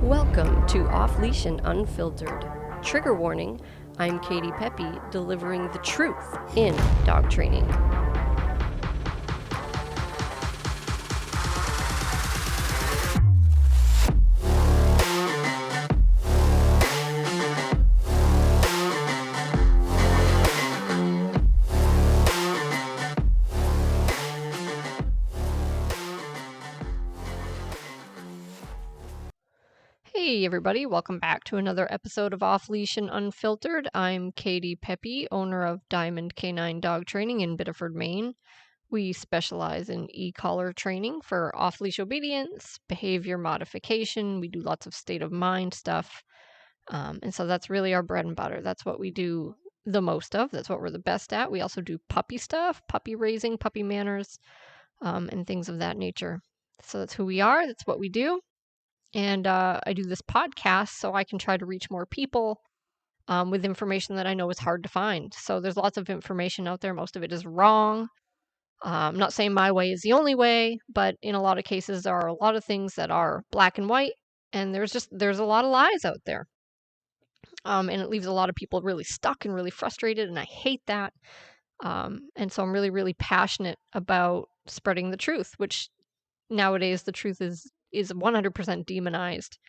Welcome to Off Leash and Unfiltered. Trigger warning, I'm Katie Pepe, delivering the truth in dog training. Hey everybody, welcome back to another episode of Off Leash and Unfiltered. I'm Katie Pepe, owner of Diamond Canine Dog Training in Biddeford, Maine. We specialize in e-collar training for off-leash obedience, behavior modification. We do lots of state of mind stuff. And so that's really our bread and butter. That's what we do the most of. That's what we're the best at. We also do puppy stuff, puppy raising, puppy manners, and things of that nature. So that's who we are. That's what we do. And I do this podcast so I can try to reach more people with information that I know is hard to find. So there's lots of information out there. Most of it is wrong. I'm not saying my way is the only way, but in a lot of cases, there are a lot of things that are black and white, and there's a lot of lies out there. And it leaves a lot of people really stuck and really frustrated, and I hate that. And so I'm really, really passionate about spreading the truth, which nowadays the truth is 100% demonized.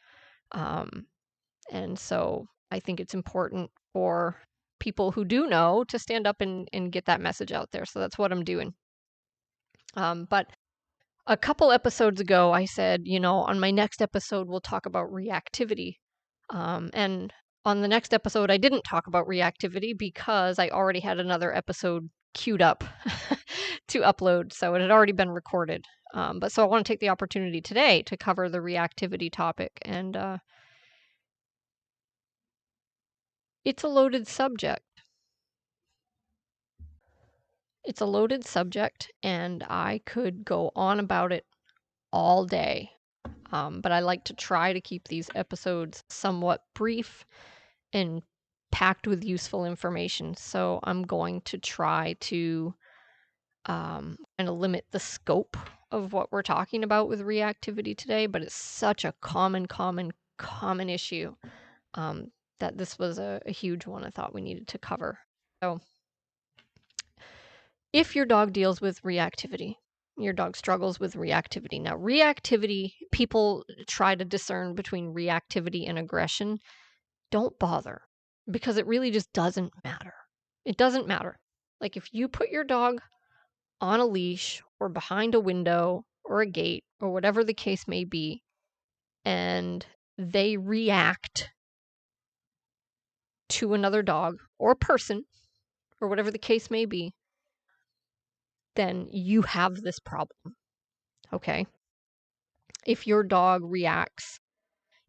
And so I think it's important for people who do know to stand up and get that message out there. So that's what I'm doing. But a couple episodes ago, I said, on my next episode, we'll talk about reactivity. And on the next episode, I didn't talk about reactivity because I already had another episode queued up to upload. So it had already been recorded. But so I want to take the opportunity today to cover the reactivity topic. And it's a loaded subject. It's a loaded subject, and I could go on about it all day. But I like to try to keep these episodes somewhat brief and packed with useful information. So I'm going to try to kind of limit the scope of what we're talking about with reactivity today, but it's such a common issue that this was a huge one I thought we needed to cover. So if your dog deals with reactivity, your dog struggles with reactivity. Now, reactivity, people try to discern between reactivity and aggression. Don't bother, because it really just doesn't matter. It doesn't matter. Like if you put your dog on a leash or behind a window or a gate or whatever the case may be, and they react to another dog or a person or whatever the case may be, then you have this problem. Okay? If your dog reacts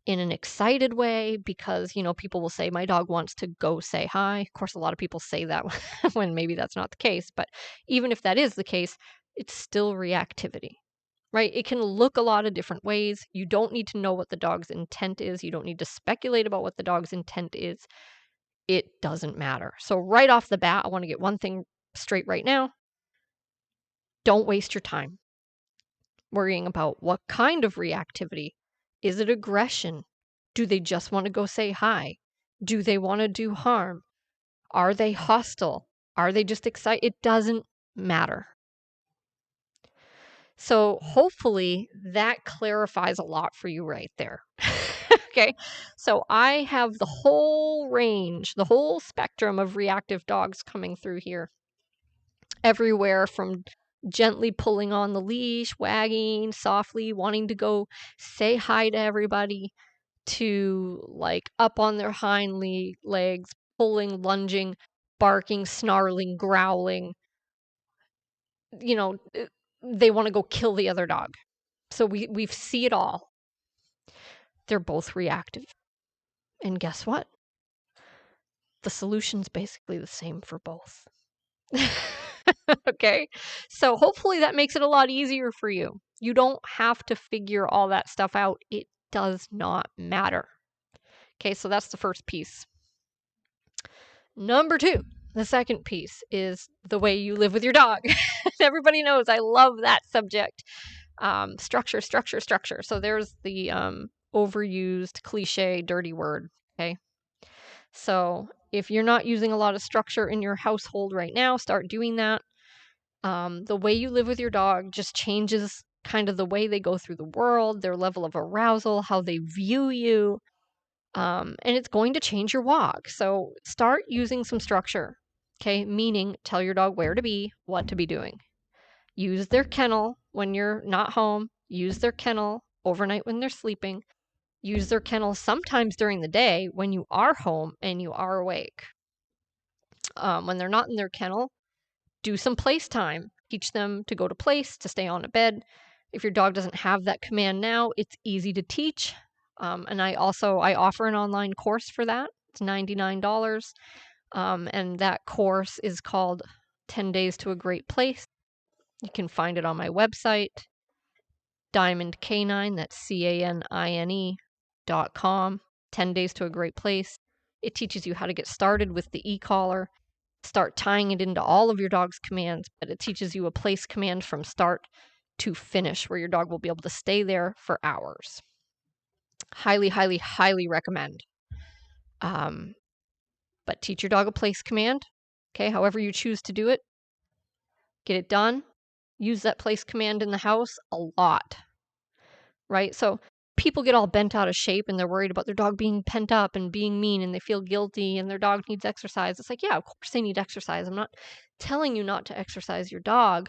in an excited way because, people will say, my dog wants to go say hi. Of course, a lot of people say that when maybe that's not the case. But even if that is the case, it's still reactivity, right? It can look a lot of different ways. You don't need to know what the dog's intent is. You don't need to speculate about what the dog's intent is. It doesn't matter. So right off the bat, I want to get one thing straight right now. Don't waste your time worrying about what kind of reactivity. Is it aggression? Do they just want to go say hi? Do they want to do harm? Are they hostile? Are they just excited? It doesn't matter. So hopefully that clarifies a lot for you right there. Okay, so I have the whole range, the whole spectrum of reactive dogs coming through here. Everywhere from gently pulling on the leash, wagging softly, wanting to go say hi to everybody, to like up on their hind legs, pulling, lunging, barking, snarling, growling. They want to go kill the other dog. So we see it all. They're both reactive. And guess what? The solution's basically the same for both. Okay? So hopefully that makes it a lot easier for you. You don't have to figure all that stuff out. It does not matter. Okay, so that's the first piece. Number 2, the second piece is the way you live with your dog. Everybody knows I love that subject. Structure. So there's the overused, cliche, dirty word, okay? So if you're not using a lot of structure in your household right now, start doing that. The way you live with your dog just changes kind of the way they go through the world, their level of arousal, how they view you, and it's going to change your walk. So start using some structure, okay? Meaning tell your dog where to be, what to be doing. Use their kennel when you're not home. Use their kennel overnight when they're sleeping. Use their kennel sometimes during the day when you are home and you are awake. When they're not in their kennel, do some place time. Teach them to go to place, to stay on a bed. If your dog doesn't have that command now, it's easy to teach. And I offer an online course for that. It's $99. And that course is called 10 Days to a Great Place. You can find it on my website, Diamond Canine, that's CANINE.com. 10 Days to a Great Place. It teaches you how to get started with the e-collar, start tying it into all of your dog's commands, but it teaches you a place command from start to finish where your dog will be able to stay there for hours. Highly, highly, highly recommend. But teach your dog a place command, okay, however you choose to do it. Get it done. Use that place command in the house a lot, right? So people get all bent out of shape and they're worried about their dog being pent up and being mean and they feel guilty and their dog needs exercise. It's like, yeah, of course they need exercise. I'm not telling you not to exercise your dog,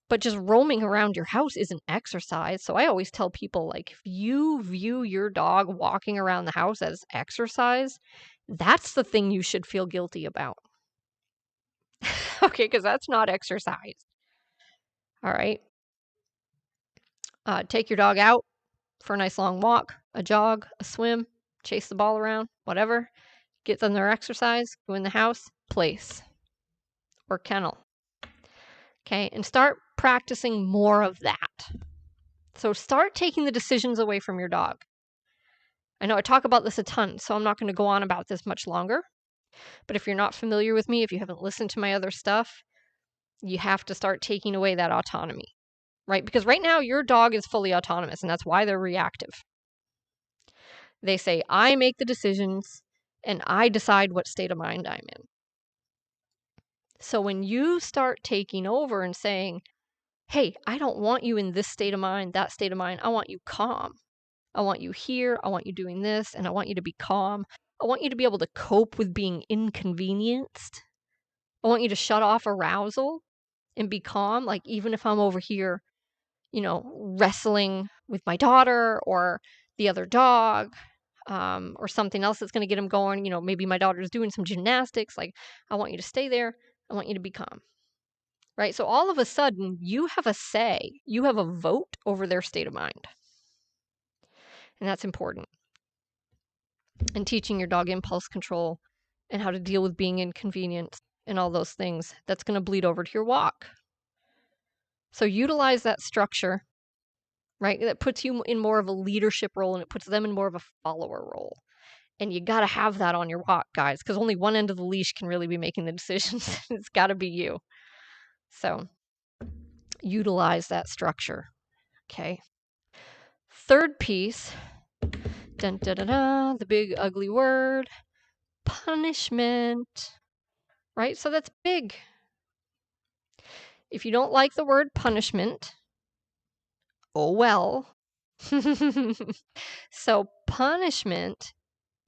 but just roaming around your house isn't exercise. So I always tell people, like, if you view your dog walking around the house as exercise, that's the thing you should feel guilty about. Okay, because that's not exercise. All right. Take your dog out for a nice long walk, a jog, a swim, chase the ball around, whatever. Get them their exercise, go in the house, place, or kennel. Okay, and start practicing more of that. So start taking the decisions away from your dog. I know I talk about this a ton, so I'm not going to go on about this much longer. But if you're not familiar with me, if you haven't listened to my other stuff, you have to start taking away that autonomy, right? Because right now your dog is fully autonomous, and that's why they're reactive. They say, I make the decisions and I decide what state of mind I'm in. So when you start taking over and saying, hey, I don't want you in this state of mind, that state of mind, I want you calm. I want you here, I want you doing this, and I want you to be calm. I want you to be able to cope with being inconvenienced. I want you to shut off arousal and be calm. Like, even if I'm over here, wrestling with my daughter or the other dog, or something else that's going to get him going. Maybe my daughter's doing some gymnastics. Like, I want you to stay there. I want you to be calm. Right? So all of a sudden, you have a say. You have a vote over their state of mind. And that's important. And teaching your dog impulse control and how to deal with being inconvenienced and all those things, that's going to bleed over to your walk. So utilize that structure, right? That puts you in more of a leadership role and it puts them in more of a follower role. And you got to have that on your walk, guys, because only one end of the leash can really be making the decisions. It's got to be you. So utilize that structure. Okay. Third piece, dun, dun, dun, dun, the big ugly word, punishment. Right? So that's big. If you don't like the word punishment, oh well. So punishment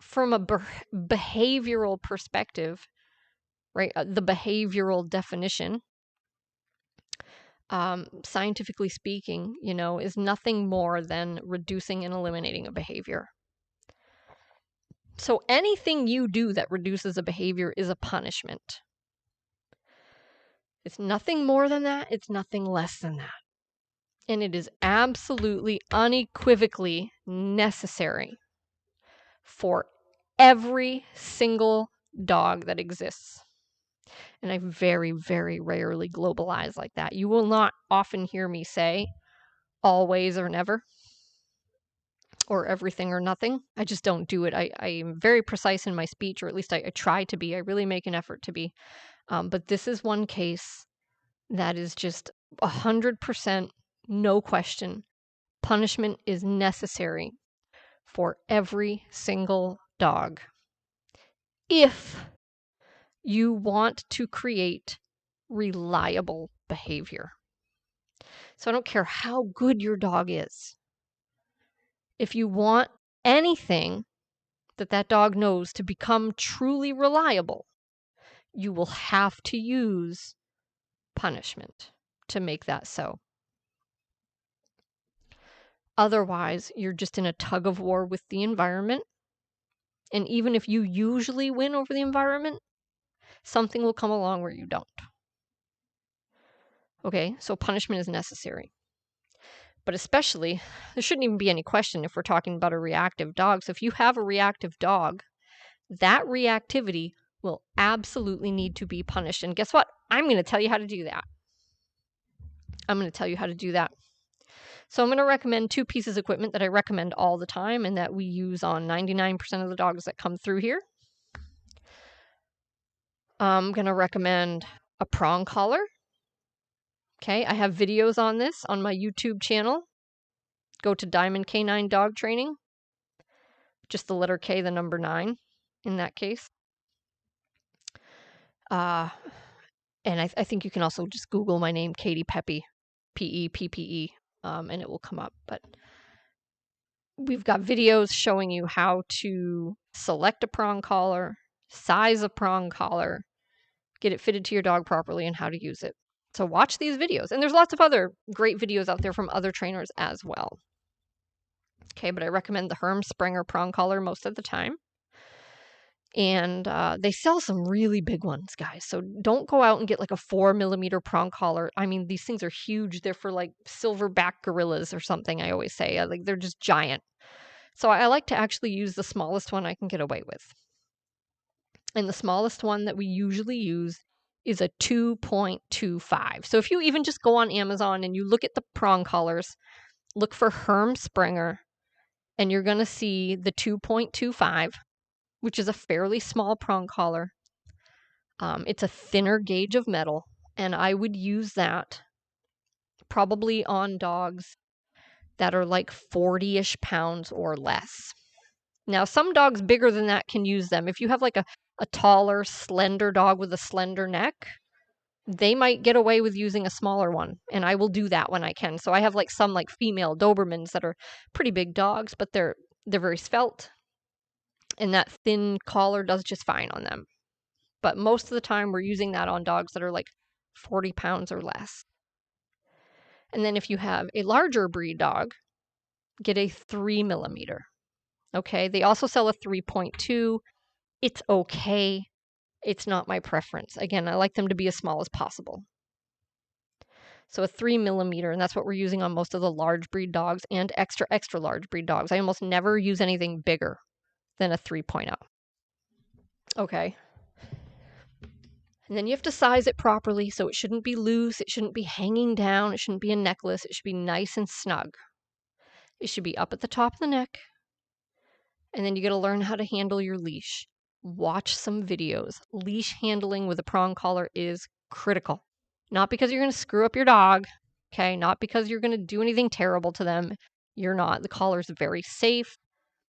from a behavioral perspective, right? The behavioral definition, scientifically speaking, is nothing more than reducing and eliminating a behavior. So anything you do that reduces a behavior is a punishment. It's nothing more than that. It's nothing less than that. And it is absolutely unequivocally necessary for every single dog that exists. And I very, very rarely globalize like that. You will not often hear me say always or never or everything or nothing. I just don't do it. I am very precise in my speech, or at least I try to be. I really make an effort to be. But this is one case that is just 100%, no question. Punishment is necessary for every single dog if you want to create reliable behavior. So I don't care how good your dog is. If you want anything that dog knows to become truly reliable, you will have to use punishment to make that so. Otherwise, you're just in a tug of war with the environment. And even if you usually win over the environment, something will come along where you don't. Okay, so punishment is necessary. But especially, there shouldn't even be any question if we're talking about a reactive dog. So if you have a reactive dog, that reactivity will absolutely need to be punished. And guess what? I'm going to tell you how to do that. So I'm going to recommend 2 pieces of equipment that I recommend all the time and that we use on 99% of the dogs that come through here. I'm going to recommend a prong collar. Okay, I have videos on this on my YouTube channel. Go to Diamond K9 Dog Training. Just the letter K, the number 9 in that case. And I think you can also just Google my name, Kati Peppy, P-E-P-P-E, and it will come up. But we've got videos showing you how to select a prong collar, size a prong collar, get it fitted to your dog properly, and how to use it. So watch these videos. And there's lots of other great videos out there from other trainers as well. Okay, but I recommend the Herm Sprenger prong collar most of the time. And they sell some really big ones, guys. So don't go out and get like a 4mm prong collar. I mean, these things are huge. They're for like silverback gorillas or something, I always say. Like they're just giant. So I like to actually use the smallest one I can get away with. And the smallest one that we usually use is a 2.25. So if you even just go on Amazon and you look at the prong collars, look for Herm Sprenger, and you're going to see the 2.25, which is a fairly small prong collar. It's a thinner gauge of metal, and I would use that probably on dogs that are like 40-ish pounds or less. Now, some dogs bigger than that can use them. If you have like a taller, slender dog with a slender neck, they might get away with using a smaller one, and I will do that when I can. So I have like some like female Dobermans that are pretty big dogs, but they're very svelte, and that thin collar does just fine on them. But most of the time we're using that on dogs that are like 40 pounds or less. And then if you have a larger breed dog, get a 3mm. Okay, they also sell a 3.2. It's okay. It's not my preference. Again, I like them to be as small as possible. So a 3mm, and that's what we're using on most of the large breed dogs and extra large breed dogs. I almost never use anything bigger than a 3.0. Okay. And then you have to size it properly, so it shouldn't be loose, it shouldn't be hanging down, it shouldn't be a necklace, it should be nice and snug. It should be up at the top of the neck. And then you got to learn how to handle your leash. Watch some videos. Leash handling with a prong collar is critical. Not because you're going to screw up your dog, okay? Not because you're going to do anything terrible to them. You're not. The collar is very safe.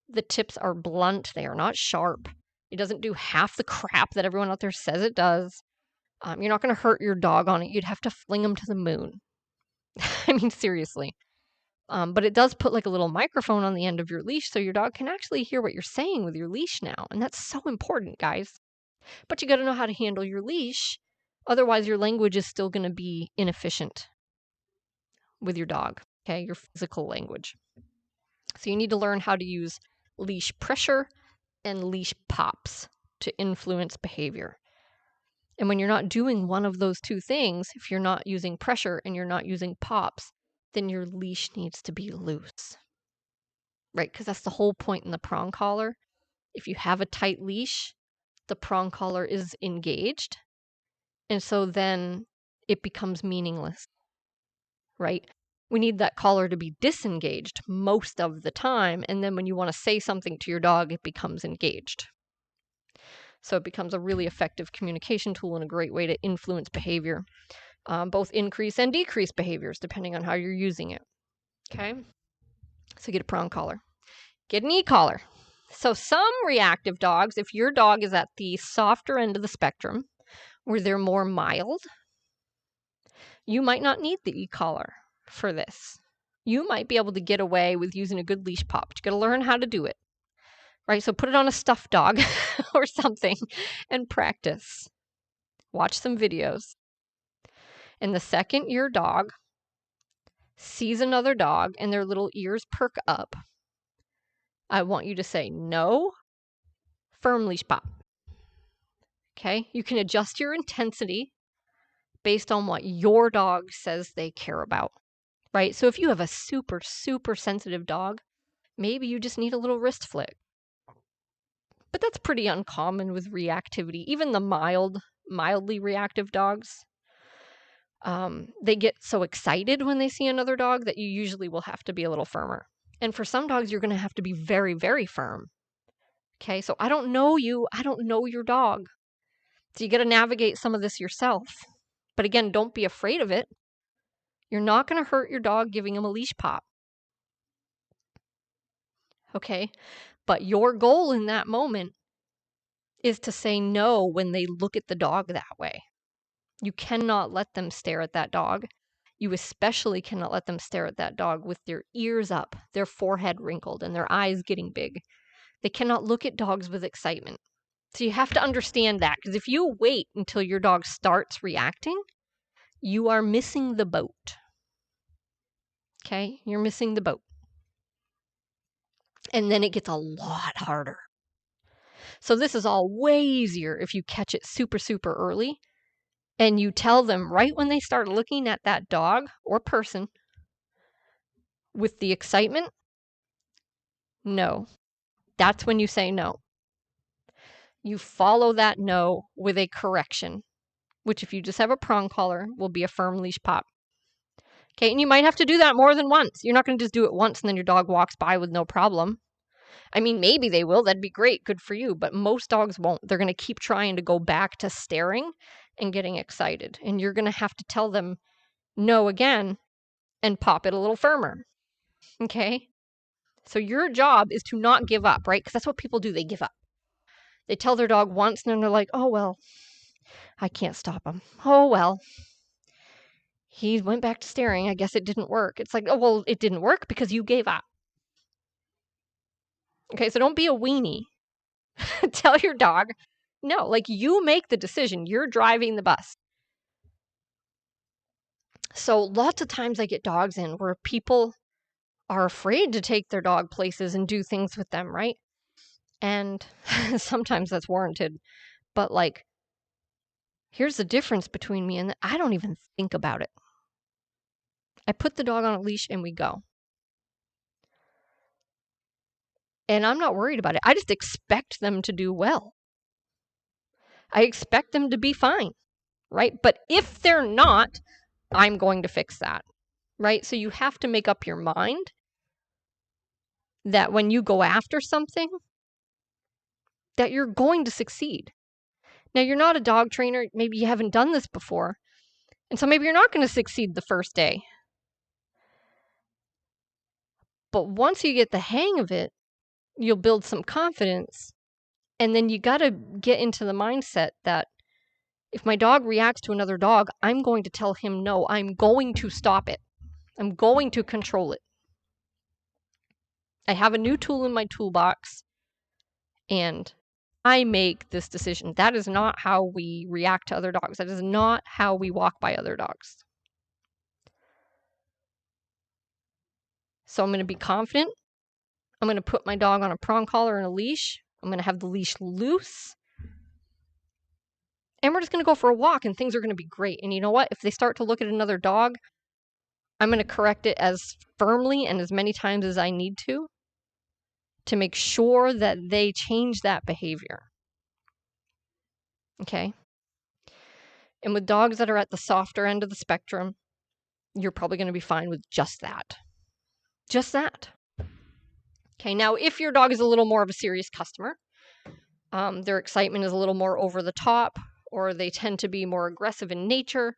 The tips are blunt. They are not sharp. It doesn't do half the crap that everyone out there says it does. You're not going to hurt your dog on it. You'd have to fling them to the moon. I mean, seriously. But it does put like a little microphone on the end of your leash so your dog can actually hear what you're saying with your leash now. And that's so important, guys. But you got to know how to handle your leash. Otherwise, your language is still going to be inefficient with your dog, okay? Your physical language. So you need to learn how to use leash pressure and leash pops to influence behavior. And when you're not doing one of those two things, if you're not using pressure and you're not using pops, then your leash needs to be loose, right? Because that's the whole point in the prong collar. If you have a tight leash, the prong collar is engaged. And so then it becomes meaningless, right? We need that collar to be disengaged most of the time. And then when you want to say something to your dog, it becomes engaged. So it becomes a really effective communication tool and a great way to influence behavior, both increase and decrease behaviors, depending on how you're using it. Okay? So get a prong collar. Get an e-collar. So some reactive dogs, if your dog is at the softer end of the spectrum, where they're more mild, you might not need the e-collar for this. You might be able to get away with using a good leash pop. You got to learn how to do it, right? So put it on a stuffed dog or something and practice. Watch some videos. And the second your dog sees another dog and their little ears perk up, I want you to say no, firm leash pop. Okay? You can adjust your intensity based on what your dog says they care about, right? So if you have a super, super sensitive dog, maybe you just need a little wrist flick. But that's pretty uncommon with reactivity. Even the mildly reactive dogs, they get so excited when they see another dog that you usually will have to be a little firmer. And for some dogs, you're going to have to be very, very firm. Okay, so I don't know you. I don't know your dog. So you got to navigate some of this yourself. But again, don't be afraid of it. You're not going to hurt your dog giving him a leash pop. Okay, but your goal in that moment is to say no when they look at the dog that way. You cannot let them stare at that dog. You especially cannot let them stare at that dog with their ears up, their forehead wrinkled, and their eyes getting big. They cannot look at dogs with excitement. So you have to understand that, because if you wait until your dog starts reacting, you are missing the boat. Okay? You're missing the boat. And then it gets a lot harder. So this is all way easier if you catch it super, super early and you tell them right when they start looking at that dog or person with the excitement, no. That's when you say no. You follow that no with a correction, which if you just have a prong collar will be a firm leash pop. Okay, and you might have to do that more than once. You're not going to just do it once and then your dog walks by with no problem. I mean, maybe they will. That'd be great. Good for you. But most dogs won't. They're going to keep trying to go back to staring and getting excited. And you're going to have to tell them no again and pop it a little firmer. Okay? So your job is to not give up, right? Because that's what people do. They give up. They tell their dog once and then they're like, oh, well, I can't stop him. Oh, well, he went back to staring. I guess it didn't work. It's like, oh, well, it didn't work because you gave up. Okay, so don't be a weenie. Tell your dog, no, like you make the decision. You're driving the bus. So lots of times I get dogs in where people are afraid to take their dog places and do things with them, right? And sometimes that's warranted. But like, here's the difference between me and I don't even think about it. I put the dog on a leash and we go. And I'm not worried about it. I just expect them to do well. I expect them to be fine, right? But if they're not, I'm going to fix that, right? So you have to make up your mind that when you go after something, that you're going to succeed. Now, you're not a dog trainer. Maybe you haven't done this before. And so maybe you're not going to succeed the first day. But once you get the hang of it, you'll build some confidence. And then you got to get into the mindset that if my dog reacts to another dog, I'm going to tell him no. I'm going to stop it. I'm going to control it. I have a new tool in my toolbox and I make this decision. That is not how we react to other dogs. That is not how we walk by other dogs. So I'm going to be confident. I'm going to put my dog on a prong collar and a leash. I'm going to have the leash loose. And we're just going to go for a walk and things are going to be great. And you know what? If they start to look at another dog, I'm going to correct it as firmly and as many times as I need to make sure that they change that behavior. Okay? And with dogs that are at the softer end of the spectrum, you're probably going to be fine with just that. Just that. Okay, now if your dog is a little more of a serious customer, their excitement is a little more over the top, or they tend to be more aggressive in nature,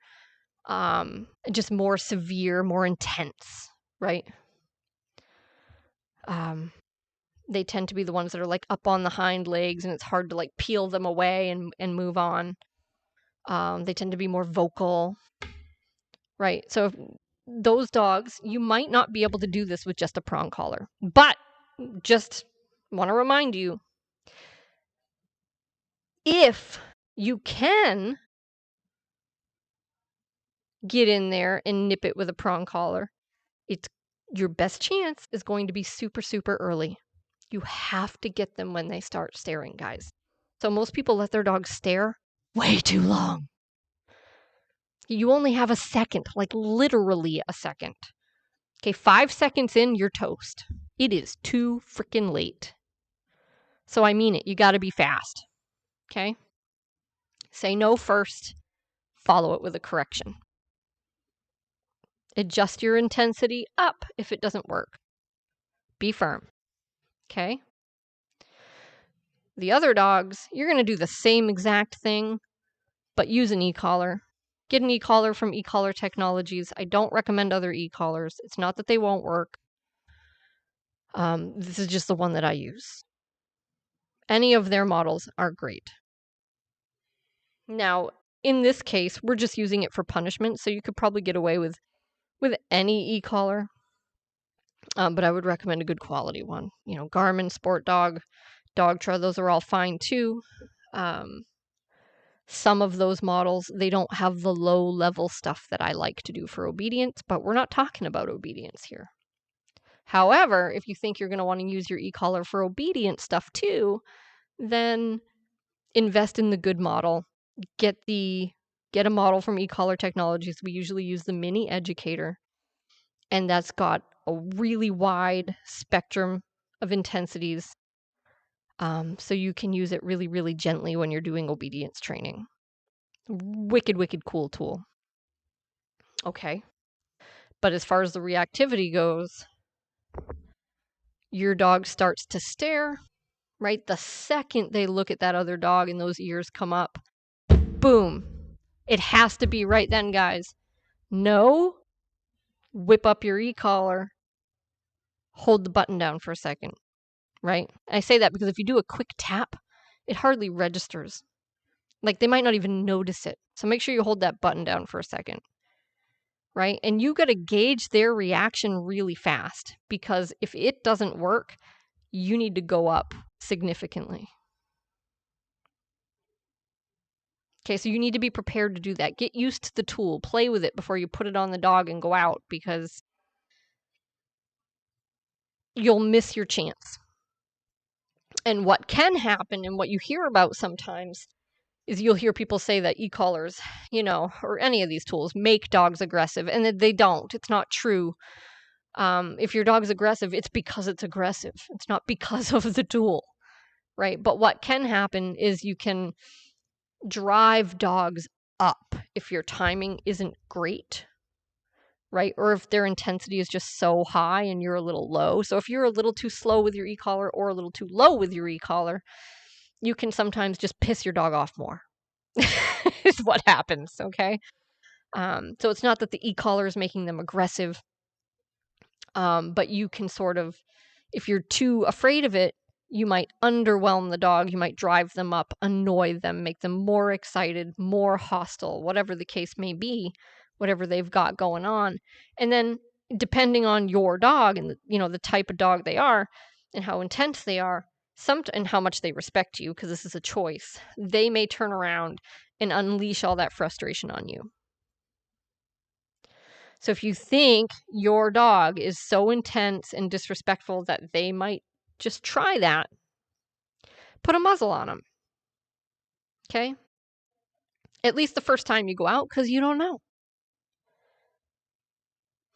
just more severe, more intense, right? They tend to be the ones that are like up on the hind legs, and it's hard to like peel them away and move on. They tend to be more vocal, right? So if those dogs, you might not be able to do this with just a prong collar, but just want to remind you, if you can get in there and nip it with a prong collar, it's your best chance is going to be super, super early. You have to get them when they start staring, guys. So most people let their dogs stare way too long. You only have a second, like literally a second. Okay, 5 seconds in, you're toast. It is too freaking late. So I mean it. You got to be fast. Okay? Say no first, follow it with a correction. Adjust your intensity up if it doesn't work. Be firm. Okay? The other dogs, you're going to do the same exact thing, but use an e-collar. Get an e-collar from e-collar technologies. I don't recommend other e-collars. It's not that they won't work. This is just the one that I use. Any of their models are great. Now, in this case, we're just using it for punishment, so you could probably get away with any e-collar. But I would recommend a good quality one. You know, Garmin, Sport Dog, Dogtra, those are all fine too. Some of those models, they don't have the low-level stuff that I like to do for obedience, but we're not talking about obedience here. However, if you think you're going to want to use your e-collar for obedience stuff too, then invest in the good model. Get a model from e-collar technologies. We usually use the Mini Educator, and that's got a really wide spectrum of intensities, so you can use it really, really gently when you're doing obedience training. Wicked, wicked cool tool. Okay. But as far as the reactivity goes, your dog starts to stare, right? The second they look at that other dog and those ears come up, boom. It has to be right then, guys. No, whip up your e-collar, hold the button down for a second, right? I say that because if you do a quick tap, it hardly registers. Like they might not even notice it. So make sure you hold that button down for a second, right? And you got to gauge their reaction really fast, because if it doesn't work, you need to go up significantly. Okay, so you need to be prepared to do that. Get used to the tool. Play with it before you put it on the dog and go out, because you'll miss your chance. And what can happen, and what you hear about sometimes, is you'll hear people say that e-collars, or any of these tools make dogs aggressive, and that they don't. It's not true. If your dog's aggressive, it's because it's aggressive. It's not because of the tool, right? But what can happen is you can drive dogs up if your timing isn't great, right? Or if their intensity is just so high and you're a little low. So if you're a little too slow with your e-collar or a little too low with your e-collar, you can sometimes just piss your dog off more. Is what happens, okay? So it's not that the e-collar is making them aggressive, but you can sort of, if you're too afraid of it, you might underwhelm the dog, you might drive them up, annoy them, make them more excited, more hostile, whatever the case may be, whatever they've got going on. And then depending on your dog and the type of dog they are and how intense they are, and how much they respect you, because this is a choice, they may turn around and unleash all that frustration on you. So if you think your dog is so intense and disrespectful that they might just try that, put a muzzle on them. Okay? At least the first time you go out, because you don't know.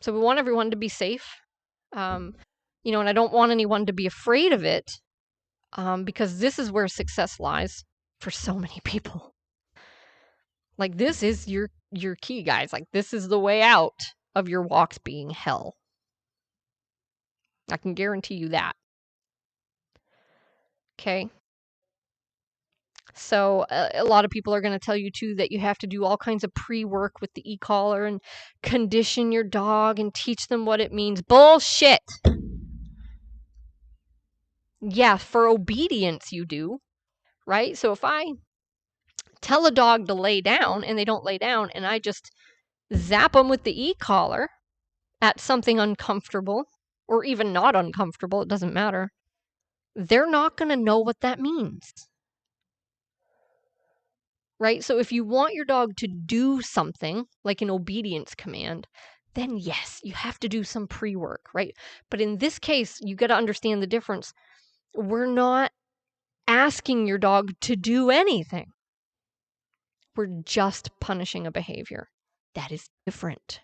So we want everyone to be safe. And I don't want anyone to be afraid of it, because this is where success lies for so many people. Like, this is your key, guys. Like, this is the way out of your walks being hell. I can guarantee you that. Okay? So a lot of people are going to tell you too that you have to do all kinds of pre-work with the e-collar and condition your dog and teach them what it means. Bullshit. Yeah, for obedience you do, right? So if I tell a dog to lay down and they don't lay down and I just zap them with the e-collar at something uncomfortable or even not uncomfortable, it doesn't matter, they're not going to know what that means. Right? So if you want your dog to do something like an obedience command, then yes, you have to do some pre-work, right? But in this case, you got to understand the difference. We're not asking your dog to do anything. We're just punishing a behavior. That is different.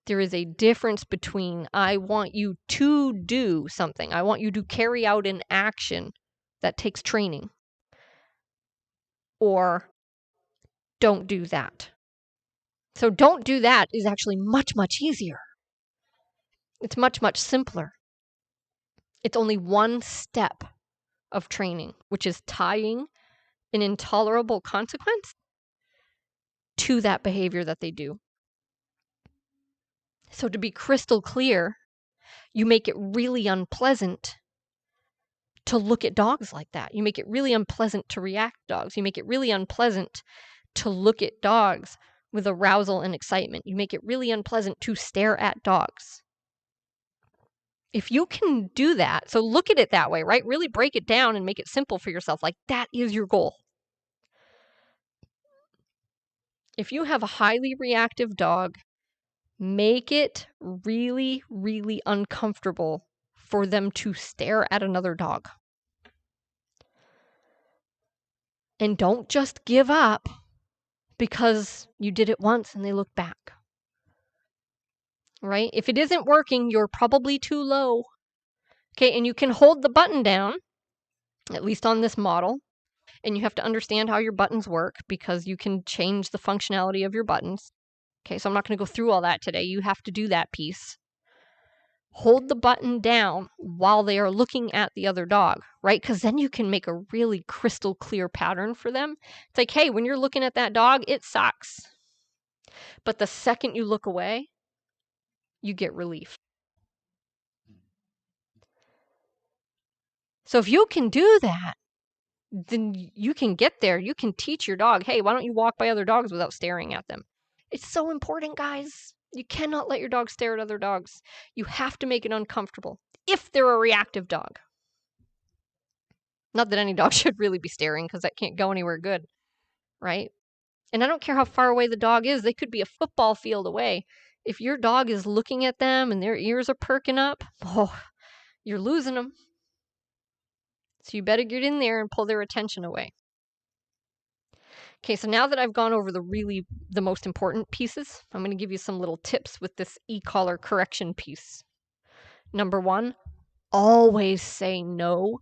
There is a difference between I want you to do something. I want you to carry out an action that takes training. Or don't do that. So don't do that is actually much, much easier. It's much, much simpler. It's only one step of training, which is tying an intolerable consequence to that behavior that they do. So to be crystal clear, you make it really unpleasant to look at dogs like that. You make it really unpleasant to react to dogs. You make it really unpleasant to look at dogs with arousal and excitement. You make it really unpleasant to stare at dogs. If you can do that, so look at it that way, right? Really break it down and make it simple for yourself. Like that is your goal. If you have a highly reactive dog, make it really, really uncomfortable for them to stare at another dog. And don't just give up because you did it once and they look back. Right? If it isn't working, you're probably too low. Okay, and you can hold the button down, at least on this model, and you have to understand how your buttons work because you can change the functionality of your buttons. Okay, so I'm not going to go through all that today. You have to do that piece. Hold the button down while they are looking at the other dog, right? Because then you can make a really crystal clear pattern for them. It's like, hey, when you're looking at that dog, it sucks. But the second you look away, you get relief. So if you can do that, then you can get there. You can teach your dog, hey, why don't you walk by other dogs without staring at them? It's so important, guys. You cannot let your dog stare at other dogs. You have to make it uncomfortable if they're a reactive dog. Not that any dog should really be staring because that can't go anywhere good, right? And I don't care how far away the dog is. They could be a football field away. If your dog is looking at them and their ears are perking up, oh, you're losing them. So you better get in there and pull their attention away. Okay, so now that I've gone over the most important pieces, I'm going to give you some little tips with this e-collar correction piece. Number 1, always say no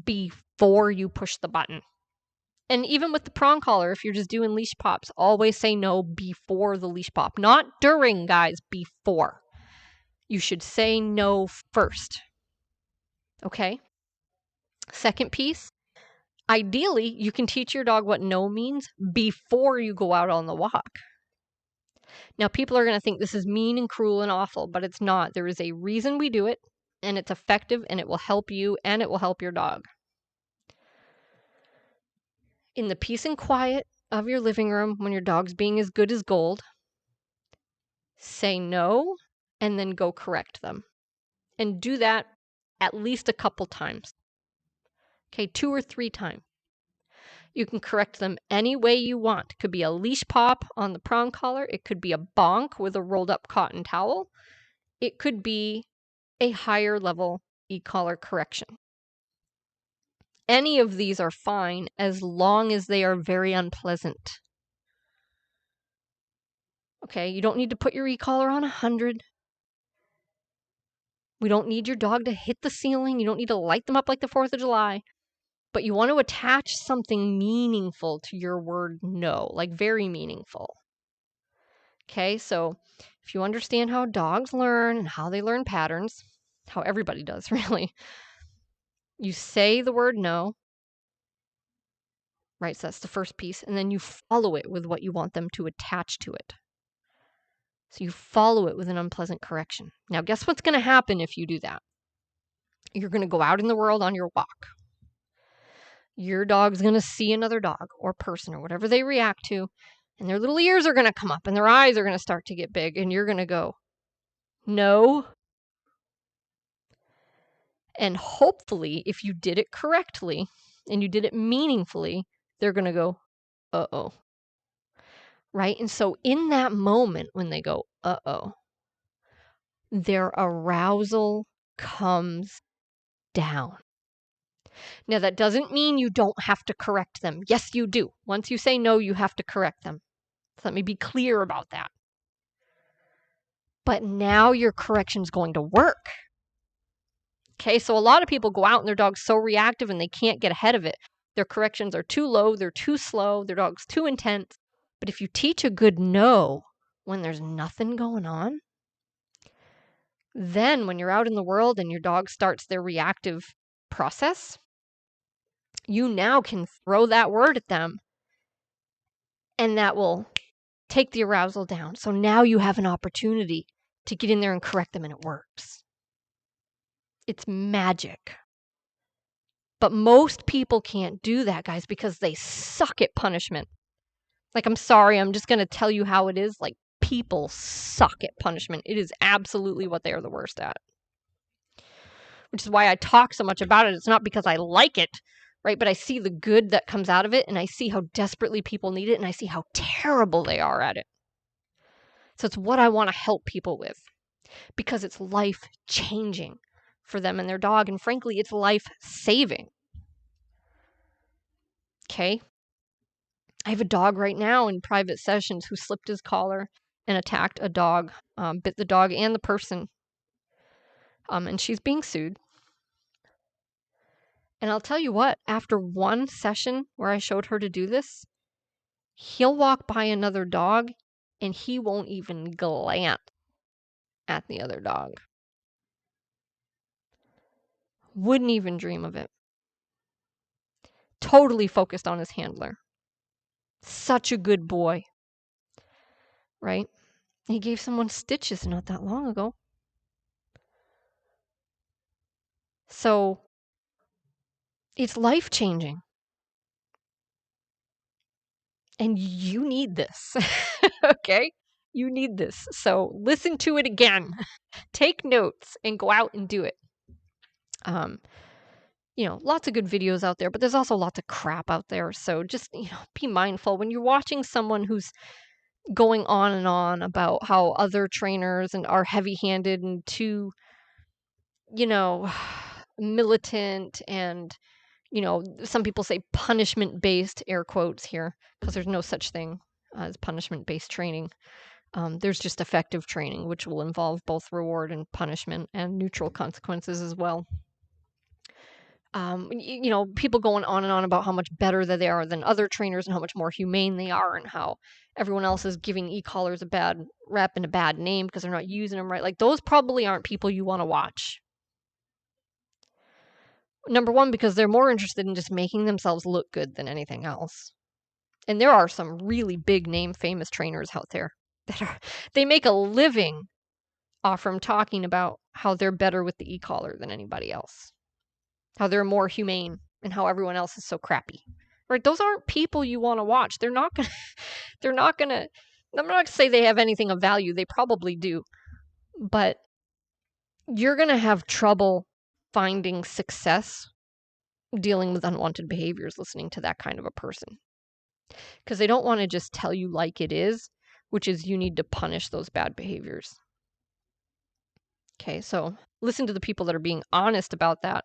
before you push the button. And even with the prong collar, if you're just doing leash pops, always say no before the leash pop. Not during, guys, before. You should say no first. Okay? Second piece, ideally, you can teach your dog what no means before you go out on the walk. Now, people are going to think this is mean and cruel and awful, but it's not. There is a reason we do it, and it's effective, and it will help you, and it will help your dog. In the peace and quiet of your living room, when your dog's being as good as gold, say no, and then go correct them. And do that at least a couple times. Okay, 2 or 3 times. You can correct them any way you want. It could be a leash pop on the prong collar. It could be a bonk with a rolled up cotton towel. It could be a higher level e-collar correction. Any of these are fine as long as they are very unpleasant. Okay, you don't need to put your e-collar on 100. We don't need your dog to hit the ceiling. You don't need to light them up like the 4th of July. But you want to attach something meaningful to your word no, like very meaningful. Okay, so if you understand how dogs learn and how they learn patterns, how everybody does really, you say the word no, right? So that's the first piece. And then you follow it with what you want them to attach to it. So you follow it with an unpleasant correction. Now, guess what's going to happen if you do that? You're going to go out in the world on your walk. Your dog's going to see another dog or person or whatever they react to, and their little ears are going to come up and their eyes are going to start to get big, and you're going to go, no. And hopefully, if you did it correctly and you did it meaningfully, they're going to go, uh-oh. Right? And so in that moment when they go, uh-oh, their arousal comes down. Now, that doesn't mean you don't have to correct them. Yes, you do. Once you say no, you have to correct them. So let me be clear about that. But now your correction's going to work. Okay, so a lot of people go out and their dog's so reactive and they can't get ahead of it. Their corrections are too low, they're too slow, their dog's too intense. But if you teach a good no when there's nothing going on, then when you're out in the world and your dog starts their reactive process, you now can throw that word at them and that will take the arousal down. So now you have an opportunity to get in there and correct them and it works. It's magic. But most people can't do that, guys, because they suck at punishment. Like, I'm sorry, I'm just going to tell you how it is. Like, people suck at punishment. It is absolutely what they are the worst at. Which is why I talk so much about it. It's not because I like it, right? But I see the good that comes out of it, and I see how desperately people need it, and I see how terrible they are at it. So it's what I want to help people with, because it's life-changing for them and their dog, and frankly, it's life-saving. Okay? I have a dog right now in private sessions who slipped his collar and attacked a dog, bit the dog and the person, and she's being sued. And I'll tell you what, after one session where I showed her to do this, he'll walk by another dog and he won't even glance at the other dog. Wouldn't even dream of it. Totally focused on his handler. Such a good boy. Right? He gave someone stitches not that long ago. So it's life-changing. And you need this. Okay? You need this. So listen to it again. Take notes and go out and do it. Lots of good videos out there, but there's also lots of crap out there. So just, be mindful when you're watching someone who's going on and on about how other trainers are heavy-handed and too, militant and, some people say punishment-based, air quotes here, because there's no such thing as punishment-based training. There's just effective training, which will involve both reward and punishment and neutral consequences as well. People going on and on about how much better that they are than other trainers and how much more humane they are and how everyone else is giving e-collars a bad rep and a bad name because they're not using them right. Like, those probably aren't people you want to watch. Number one, because they're more interested in just making themselves look good than anything else. And there are some really big name famous trainers out there they make a living off from talking about how they're better with the e-collar than anybody else. How they're more humane and how everyone else is so crappy. Right? Those aren't people you want to watch. I'm not going to say they have anything of value. They probably do. But you're going to have trouble finding success dealing with unwanted behaviors listening to that kind of a person. Because they don't want to just tell you like it is, which is you need to punish those bad behaviors. Okay, so listen to the people that are being honest about that.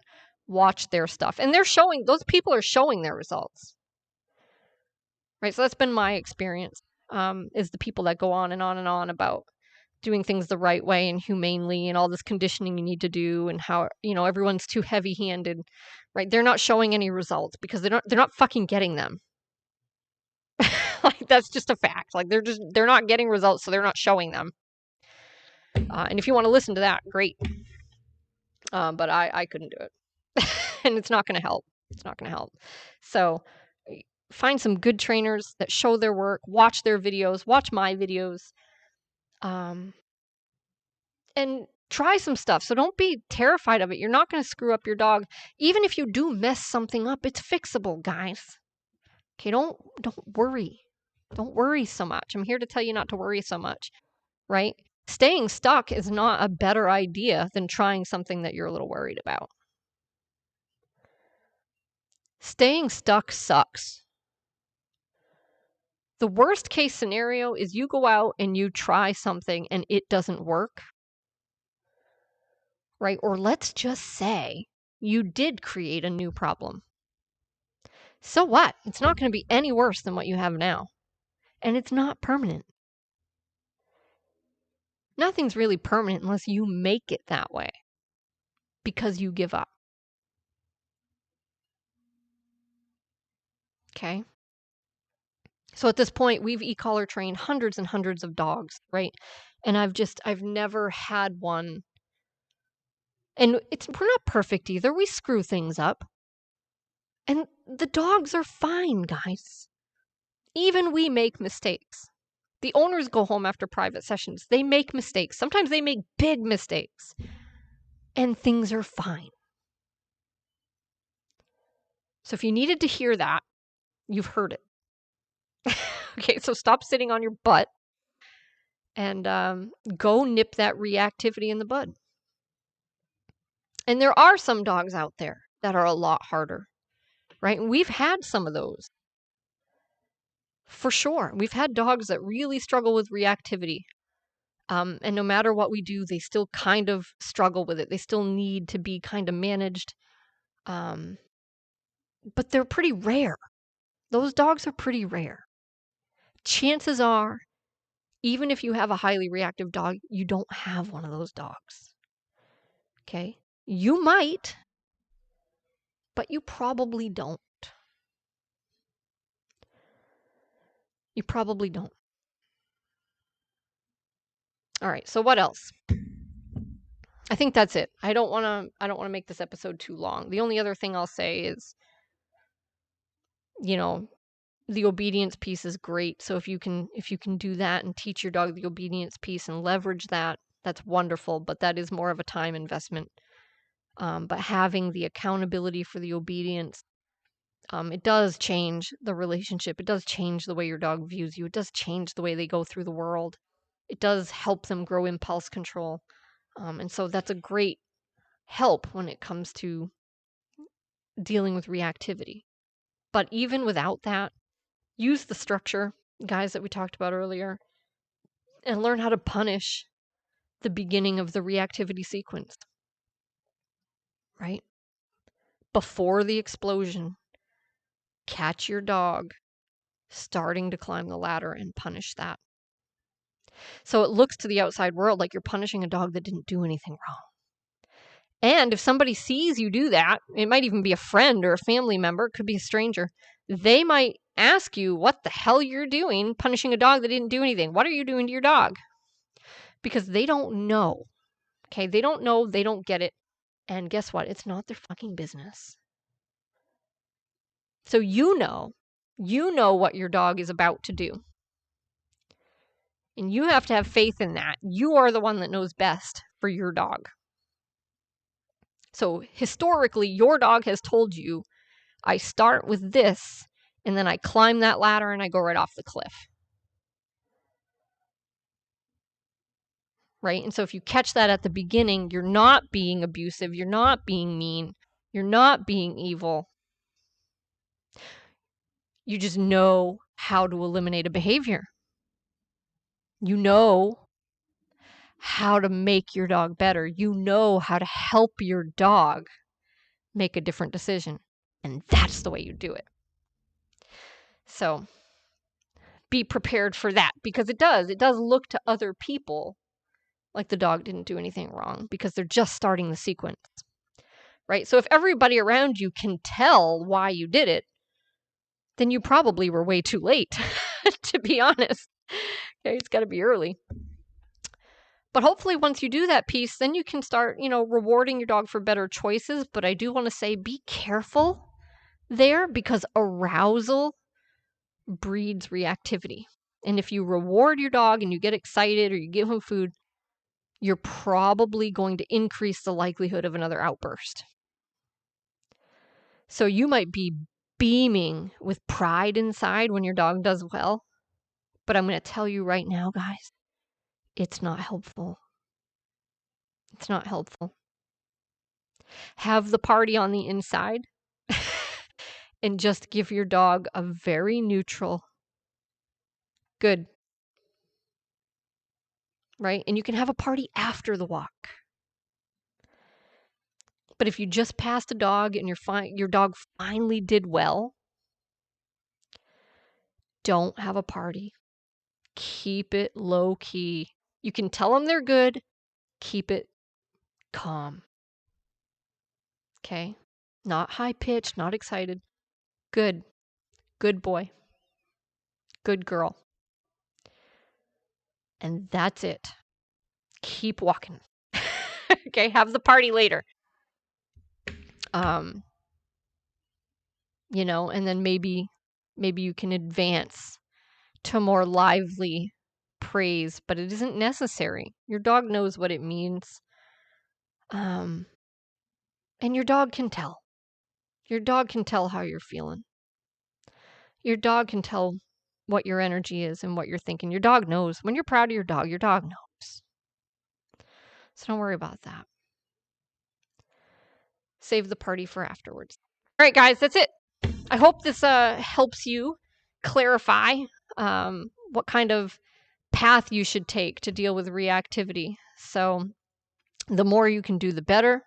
Watch their stuff. And those people are showing their results. Right, so that's been my experience, is the people that go on and on and on about doing things the right way and humanely and all this conditioning you need to do and how, everyone's too heavy-handed, right? They're not showing any results because they're not fucking getting them. Like, that's just a fact. Like, they're not getting results, so they're not showing them. And if you want to listen to that, great. But I couldn't do it. And it's not going to help. It's not going to help. So find some good trainers that show their work, watch their videos, watch my videos. And Try some stuff. So don't be terrified of it. You're not going to screw up your dog. Even if you do mess something up, it's fixable, guys. Okay, don't worry. Don't worry so much. I'm here to tell you not to worry so much, right? Staying stuck is not a better idea than trying something that you're a little worried about. Staying stuck sucks. The worst case scenario is you go out and you try something and it doesn't work, right? Or let's just say you did create a new problem. So what? It's not going to be any worse than what you have now. And it's not permanent. Nothing's really permanent unless you make it that way because you give up. Okay? So at this point, we've e-collar trained hundreds and hundreds of dogs, right? And I've never had one. And we're not perfect either. We screw things up. And the dogs are fine, guys. Even we make mistakes. The owners go home after private sessions. They make mistakes. Sometimes they make big mistakes. And things are fine. So if you needed to hear that, you've heard it. Okay, so stop sitting on your butt and go nip that reactivity in the bud. And there are some dogs out there that are a lot harder, right? And we've had some of those. For sure. We've had dogs that really struggle with reactivity. And no matter what we do, they still kind of struggle with it. They still need to be kind of managed. But they're pretty rare. Those dogs are pretty rare. Chances are, even if you have a highly reactive dog, you don't have one of those dogs. Okay? You might, but you probably don't. You probably don't. All right, so what else? I think that's it. I don't want to make this episode too long. The only other thing I'll say is, the obedience piece is great. So if you can do that and teach your dog the obedience piece and leverage that, that's wonderful, but that is more of a time investment. But having the accountability for the obedience, it does change the relationship. It does change the way your dog views you. It does change the way they go through the world. It does help them grow impulse control. And so that's a great help when it comes to dealing with reactivity. But even without that, use the structure, guys, that we talked about earlier, and learn how to punish the beginning of the reactivity sequence, right? Before the explosion, catch your dog starting to climb the ladder and punish that. So it looks to the outside world like you're punishing a dog that didn't do anything wrong. And if somebody sees you do that, it might even be a friend or a family member, it could be a stranger, they might ask you what the hell you're doing punishing a dog that didn't do anything. What are you doing to your dog? Because they don't know. Okay, they don't know, they don't get it. And guess what? It's not their fucking business. So you know what your dog is about to do. And you have to have faith in that. You are the one that knows best for your dog. So historically, your dog has told you, I start with this, and then I climb that ladder and I go right off the cliff. Right? And so if you catch that at the beginning, you're not being abusive, you're not being mean, you're not being evil. You just know how to eliminate a behavior. You know how to make your dog better. You know how to help your dog make a different decision. And that's the way you do it. So be prepared for that, because it does look to other people like the dog didn't do anything wrong because they're just starting the sequence. Right? So if everybody around you can tell why you did it, then you probably were way too late, to be honest. Okay, it's got to be early. But hopefully once you do that piece, then you can start, rewarding your dog for better choices. But I do want to say, be careful there, because arousal breeds reactivity. And if you reward your dog and you get excited or you give him food, you're probably going to increase the likelihood of another outburst. So you might be beaming with pride inside when your dog does well, but I'm going to tell you right now, guys, it's not helpful. It's not helpful. Have the party on the inside and just give your dog a very neutral, good, right? And you can have a party after the walk. But if you just passed a dog and your dog finally did well, don't have a party. Keep it low key. You can tell them they're good. Keep it calm. Okay? Not high pitched, not excited. Good. Good boy. Good girl. And that's it. Keep walking. Okay? Have the party later. And then maybe you can advance to more lively praise, but it isn't necessary. Your dog knows what it means. And your dog can tell. Your dog can tell how you're feeling. Your dog can tell what your energy is and what you're thinking. Your dog knows. When you're proud of your dog knows. So don't worry about that. Save the party for afterwards. All right, guys, that's it. I hope this helps you clarify what kind of path you should take to deal with reactivity. So the more you can do, the better.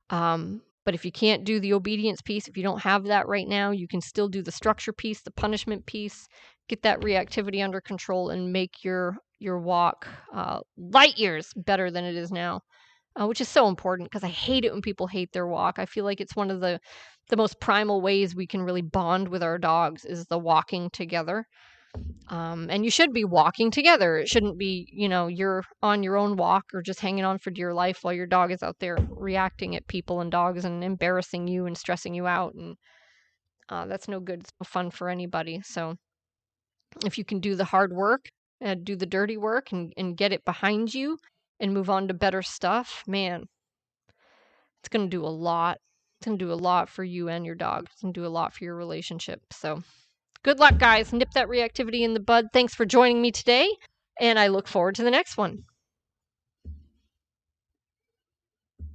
But if you can't do the obedience piece, if you don't have that right now, you can still do the structure piece, the punishment piece, get that reactivity under control, and make your walk light years better than it is now, which is so important because I hate it when people hate their walk. I feel like it's one of the most primal ways we can really bond with our dogs is the walking together. And you should be walking together. It shouldn't be, you're on your own walk or just hanging on for dear life while your dog is out there reacting at people and dogs and embarrassing you and stressing you out. And that's no good. It's no fun for anybody. So if you can do the hard work, do the dirty work and get it behind you and move on to better stuff, man, it's going to do a lot. It's going to do a lot for you and your dog. It's going to do a lot for your relationship. So good luck, guys. Nip that reactivity in the bud. Thanks for joining me today, and I look forward to the next one.